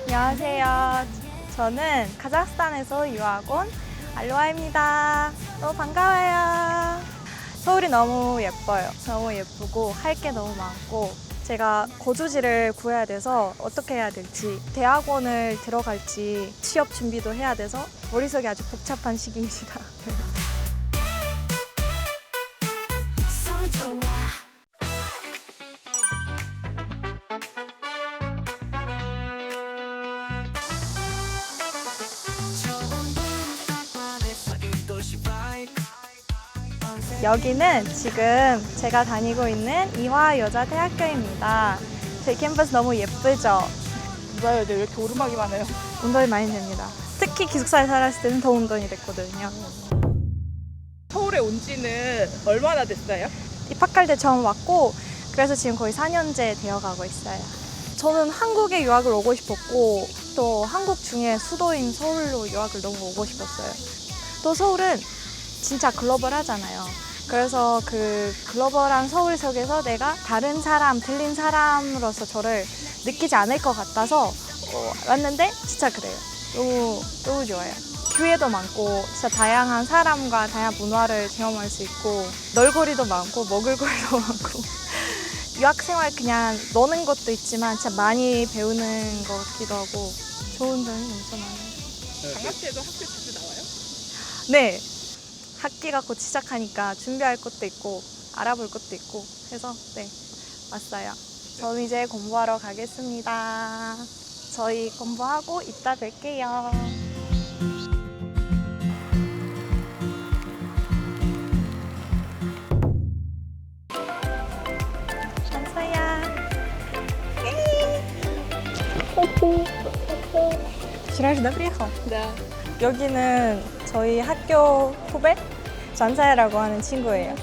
안녕하세요. 저는 카자흐스탄에서 유학 온 알로아입니다. 너무 반가워요. 서울이 너무 예뻐요. 너무 예쁘고 할 게 너무 많고 제가 거주지를 구해야 돼서 어떻게 해야 될지 대학원을 들어갈지 취업 준비도 해야 돼서 머릿속이 아주 복잡한 시기입니다. 여기는 지금 제가 다니고 있는 이화여자대학교입니다. 저희 캠퍼스 너무 예쁘죠? 이화여대 왜 이렇게 오르막이 많아요? 운동이 많이 됩니다. 특히 기숙사에 살았을 때는 더 운동이 됐거든요. 서울에 온 지는 얼마나 됐어요? 입학할 때 처음 왔고 그래서 지금 거의 4년째 되어가고 있어요. 저는 한국에 유학을 오고 싶었고 또 한국 중에 수도인 서울로 유학을 너무 오고 싶었어요. 또 서울은 진짜 글로벌하잖아요. 그래서 그 글로벌한 서울 속에서 내가 다른 사람, 틀린 사람으로서 저를 느끼지 않을 것 같아서 왔는데 진짜 그래요. 너무 좋아요. 기회도 많고 진짜 다양한 사람과 다양한 문화를 체험할 수 있고 놀거리도 많고 먹을거리도 많고 유학생활 그냥 노는 것도 있지만 진짜 많이 배우는 것 같기도 하고 좋은 점이 엄청 많아요. 방학 때도 학교 자주 나와요? 네. 학기가 곧 시작하니까 준비할 것도 있고 알아볼 것도 있고 해서 네 왔어요. 저는 이제 공부하러 가겠습니다. 저희 공부하고 이따 뵐게요. 감사야. Вчера же приехал? 네. 여기는 저희 학교 후배 잔사야라고 하는 친구예요.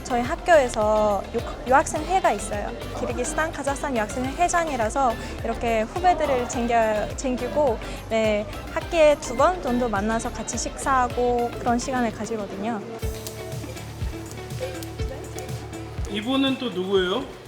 저희 학교에서 유학생 회가 있어요. 키르기스탄, 카자흐스탄 유학생 회장이라서 이렇게 후배들을 챙기고 네, 학기에 2번 정도 만나서 같이 식사하고 그런 시간을 가지거든요. 이분은 또 누구예요?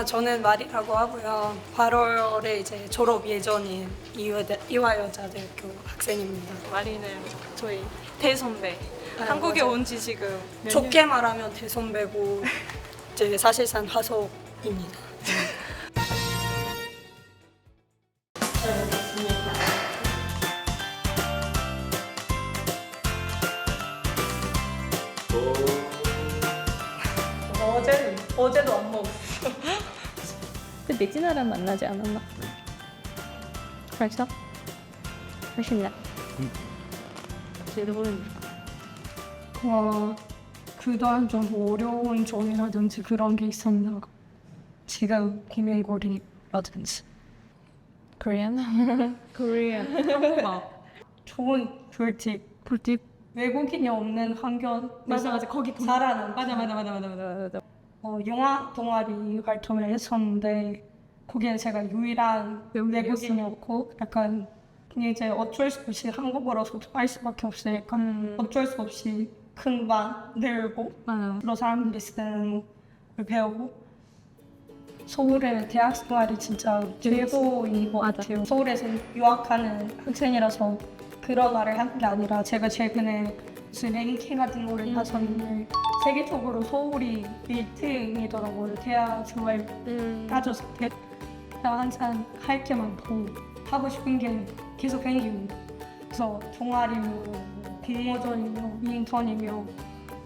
저는 마리라고 하고요. 8월에 이제 졸업 예정인 이화여자대학교 학생입니다. 마리는 저희 대선배. 한국에 맞아요. 온 지 지금 몇 년? 좋게 말하면 대선배고 이제 사실상 하석입니다. 어제도 안 먹었어. 그때 찌나랑 만나지 않았나? 벌써? 훨씬나. 여러분, 그동안 좀 어려운 점이라든지 그런 게 있었나? 지금 고민거리라든지. Korean? 한국어. 좋은 꿀팁. 외국인이 없는 환경. 맞아. 거기 잘하는. 맞아. 영화 동아리 활동을 했었는데 거기에 제가 유일한 외국인이었고 약간 그냥 이제 어쩔 수 없이 한국어라서 할 수밖에 없으니까 어쩔 수 없이 금방 늘고 여러 사람들이 쓰는 걸 배우고 서울의 대학 생활이 진짜 최고인 것 같아요. 서울에서 유학하는 학생이라서 그런 말을 하는 게 아니라 제가 최근에 무슨 랭킹 같은 거를 봤었는데 세계적으로 서울이 1등이더라고요. 대학 생활 따져서 제가 항상 할 게 많고 하고 싶은 게 계속 생기고 그래서 동아리며 공모전이며 인턴이며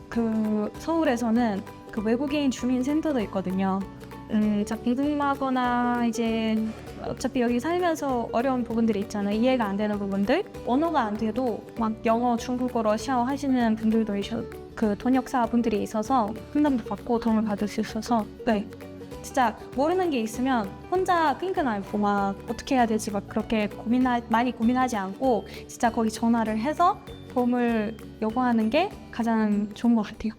그 서울에서는 그 외국인 주민센터도 있거든요. 궁금하거나 이제 어차피 여기 살면서 어려운 부분들이 있잖아요. 이해가 안 되는 부분들, 언어가 안 돼도 막 영어, 중국어, 러시아어 하시는 분들도 그 통역사 분들이 있어서 상담도 받고 도움을 받을 수 있어서 네. 진짜 모르는 게 있으면 혼자 끙끙 앓고 막 어떻게 해야 될지 막 그렇게 많이 고민하지 않고 진짜 거기 전화를 해서 도움을 요구하는 게 가장 좋은 것 같아요.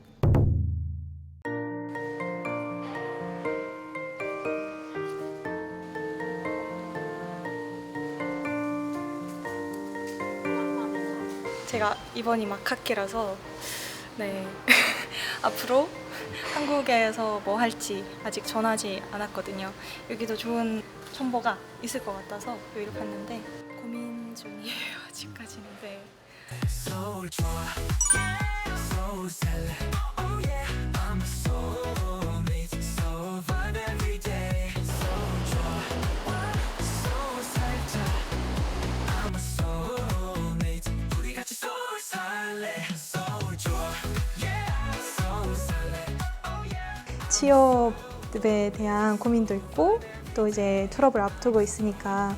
제가 이번이 막 학기라서 네 앞으로 한국에서 뭐 할지 아직 정하지 않았거든요. 여기도 좋은 정보가 있을 것 같아서 여기로 갔는데 고민 중이에요. 아직까지는. 네. 서울 좋아 서울 살래 oh yeah I'm a soulmate so vibe every day 서울 좋아 서울 살자 I'm a soulmate 우리 같이 서울 살래 서울 좋아 yeah 서울 살래 oh yeah 취업에 대한 고민도 있고 또 이제 졸업을 앞두고 있으니까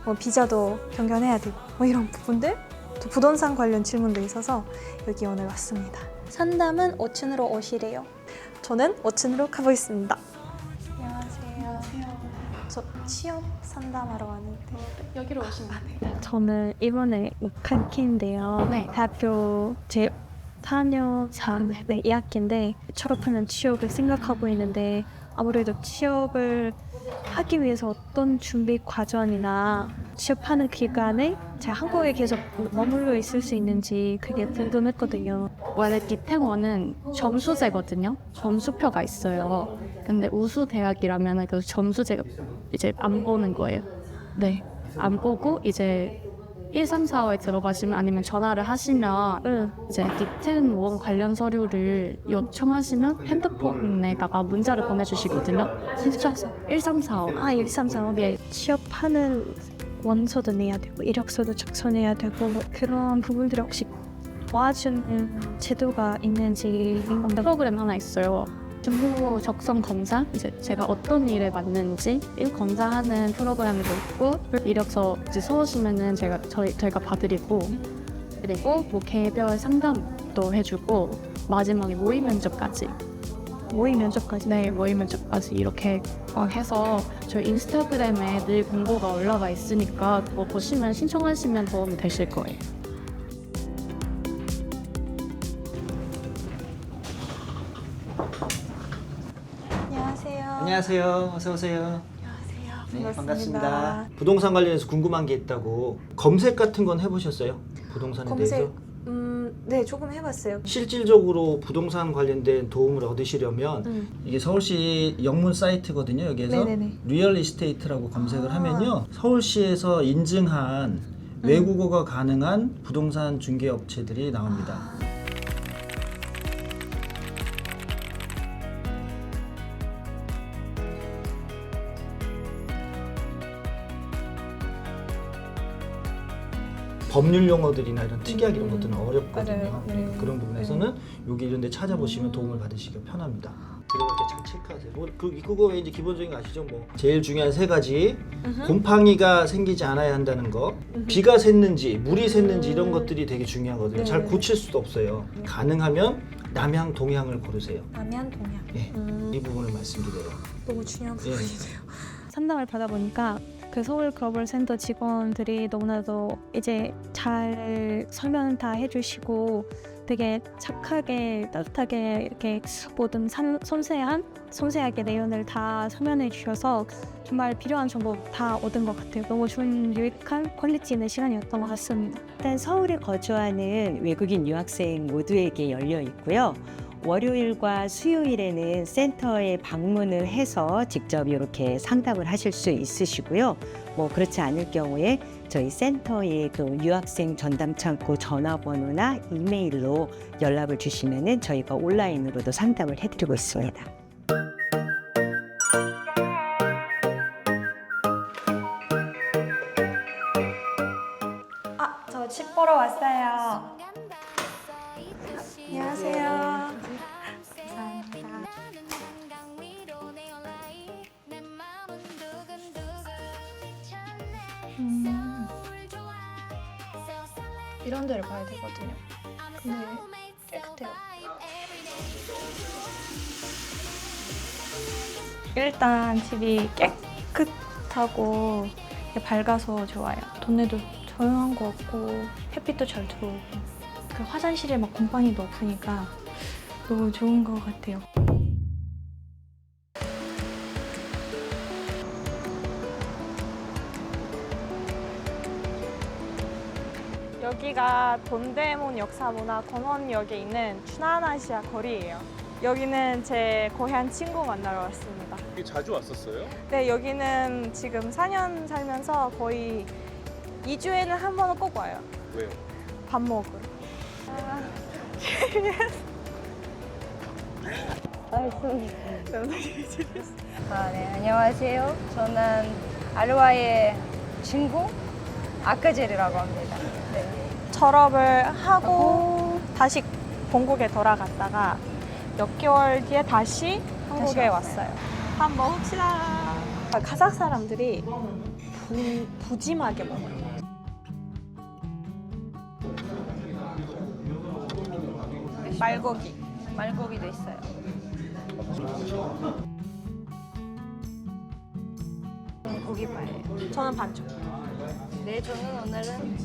뭐 비자도 변경해야 되고 뭐 이런 부분들 또 부동산 관련 질문도 있어서 여기 오늘 왔습니다. 상담은 5층으로 오시래요. 저는 5층으로 가보겠습니다. 안녕하세요. 저 취업 상담하러 왔는데 여기로 오시면 돼요. 저는 이번에 입학인데요. 대학교 제 4년 4네 2학기인데 졸업하면 취업을 생각하고 있는데 아무래도 취업을 하기 위해서 어떤 준비 과정이나 취업하는 기간에 제가 한국에 계속 머물러 있을 수 있는지 그게 궁금했거든요. 원래 기택원은 점수제거든요. 점수표가 있어요. 근데 우수 대학이라면 그 점수제 이제 안 보는 거예요. 네, 안 보고 이제 1, 3, 4호에 들어가시면 아니면 전화를 하시면 이제 기택원 관련 서류를 요청하시면 핸드폰에다가 문자를 보내주시거든요. 진짜 1, 3, 4호. 1345. 예. 취업하는 원서도 내야 되고 이력서도 작성해야 되고 뭐 그런 부분들을 혹시 도와주는 제도가 있는지 프로그램 하나 있어요. 정보 적성 검사, 이제 제가 어떤 일에 맞는지 검사하는 프로그램도 있고 이력서 이제 써오시면은 저희가 봐드리고 그리고 뭐 개별 상담도 해주고 마지막에 모의 면접까지. 네, 모의 면접까지 이렇게 해서 저희 인스타그램에 늘 공고가 올라가 있으니까 뭐 보시면 신청하시면 도움이 되실 거예요. 안녕하세요. 어서 오세요. 안녕하세요. 네, 반갑습니다. 부동산 관련해서 궁금한 게 있다고 검색 같은 건 해보셨어요? 부동산에 대해서? 네, 조금 해봤어요. 실질적으로 부동산 관련된 도움을 얻으시려면 이게 서울시 영문 사이트거든요. 여기에서 네네네. 리얼 이스테이트라고 검색을 하면요. 서울시에서 인증한 외국어가 가능한 부동산 중개업체들이 나옵니다. 법률 용어들이나 이런 특이하게 이런 것들은 어렵거든요. 맞아요. 네. 그런 부분에서는 여기 이런 데 찾아보시면 도움을 받으시기 편합니다. 들어갈 때 잘 체크하세요. 그거 이제 기본적인 거 아시죠? 뭐 제일 중요한 세 가지. 곰팡이가 생기지 않아야 한다는 거. 비가 샜는지 물이 샜는지 이런 것들이 되게 중요하거든요. 잘 고칠 수도 없어요. 가능하면 남향, 동향을 고르세요. 남양, 동양. 예. 이 부분을 말씀드려요. 너무 중요한 예. 부분이네요. 상담을 받아보니까 그 서울 글로벌 센터 직원들이 너무나도 이제 잘 설명 다 해주시고 되게 착하게 따뜻하게 이렇게 모든 섬세하게 내용을 다 설명해 주셔서 정말 필요한 정보 다 얻은 것 같아요. 너무 좋은 유익한 퀄리티 있는 시간이었던 것 같습니다. 일단 서울에 거주하는 외국인 유학생 모두에게 열려 있고요. 월요일과 수요일에는 센터에 방문을 해서 직접 이렇게 상담을 하실 수 있으시고요. 뭐 그렇지 않을 경우에 저희 센터의 그 유학생 전담 창구 전화번호나 이메일로 연락을 주시면은 저희가 온라인으로도 상담을 해드리고 있습니다. 저 집 보러 왔어요. 안녕하세요. 이런 데를 봐야 되거든요. 근데 깨끗해요. 일단 집이 깨끗하고 밝아서 좋아요. 동네도 조용한 것 같고 햇빛도 잘 들어오고 그 화장실에 막 곰팡이도 없으니까 너무 좋은 것 같아요. 여기가 돈대문 역사문화공원역에 있는 춘하나시아 거리예요. 여기는 제 고향 친구 만나러 왔습니다. 여기 자주 왔었어요? 네, 여기는 지금 4년 살면서 거의 2주에는 한 번은 꼭 와요. 왜요? 밥 먹으러. 네, 안녕하세요. 저는 알바의 친구 아까젤이라고 합니다. 네. 졸업을 하고 다시 본국에 돌아갔다가 몇 개월 뒤에 다시 한국에 왔어요. 밥 먹읍시다. 카자흐 사람들이 부짐하게 먹어요. 말고기도 있어요. 고기파예요. 저는 반죽. 네, 저는 오늘은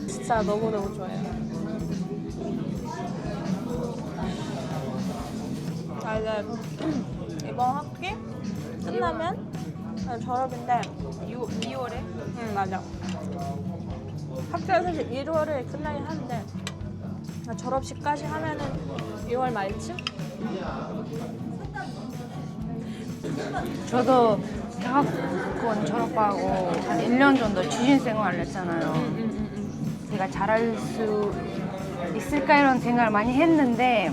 진짜 너무너무 좋아요. 이제 이번 학기 끝나면 졸업인데 2월에 응 맞아. 학교가 사실 1월에 끝나긴 하는데 졸업식까지 하면은 6월 말쯤? 저도 대학원 졸업하고 한 1년 정도 취준 생활을 했잖아요. 제가 잘할 수 있을까 이런 생각을 많이 했는데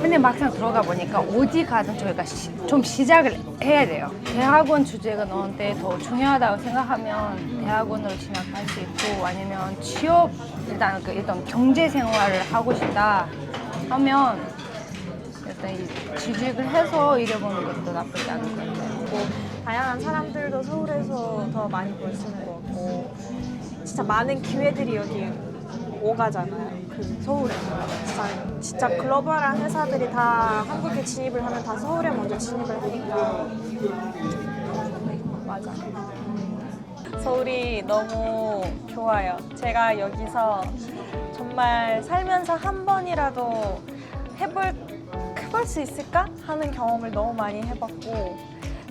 근데 막상 들어가 보니까 어디 가든 저희가 좀 시작을 해야 돼요. 대학원 주제가 너한테 더 중요하다고 생각하면 대학원으로 진학할 수 있고 아니면 취업 일단 경제 생활을 하고 싶다 하면 일단 취직을 해서 일해보는 것도 나쁘지 않을 것 같아요. 뭐 다양한 사람들도 서울에서 더 많이 볼 수 있는 것 같고 진짜 많은 기회들이 여기 오가잖아요. 그 서울에 진짜 글로벌한 회사들이 다 한국에 진입을 하면 다 서울에 먼저 진입을 하니까 맞아. 서울이 너무 좋아요. 제가 여기서 정말 살면서 한 번이라도 해볼 수 있을까 하는 경험을 너무 많이 해봤고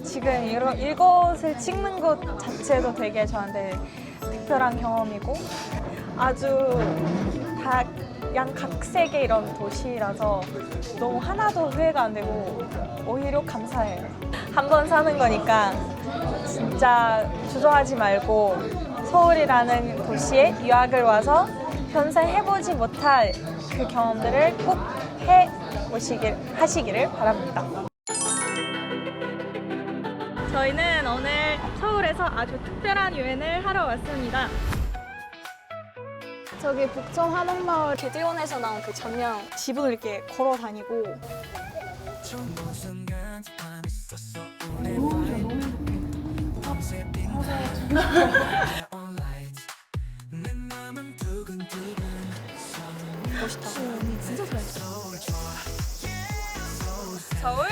지금 이것을 찍는 것 자체도 되게 저한테 특별한 경험이고 아주 각색의 이런 도시라서 너무 하나도 후회가 안 되고 오히려 감사해요. 한 번 사는 거니까 진짜 주저하지 말고 서울이라는 도시에 유학을 와서 평생 해보지 못할 그 경험들을 꼭 하시기를 바랍니다. 저희는 오늘 서울에서 아주 특별한 여행을 하러 왔습니다. 저기 북촌 한옥마을 개대원에서 나온 그 전면 지붕을 이렇게 걸어 다니고 멋있다. 진짜 잘했어. 서울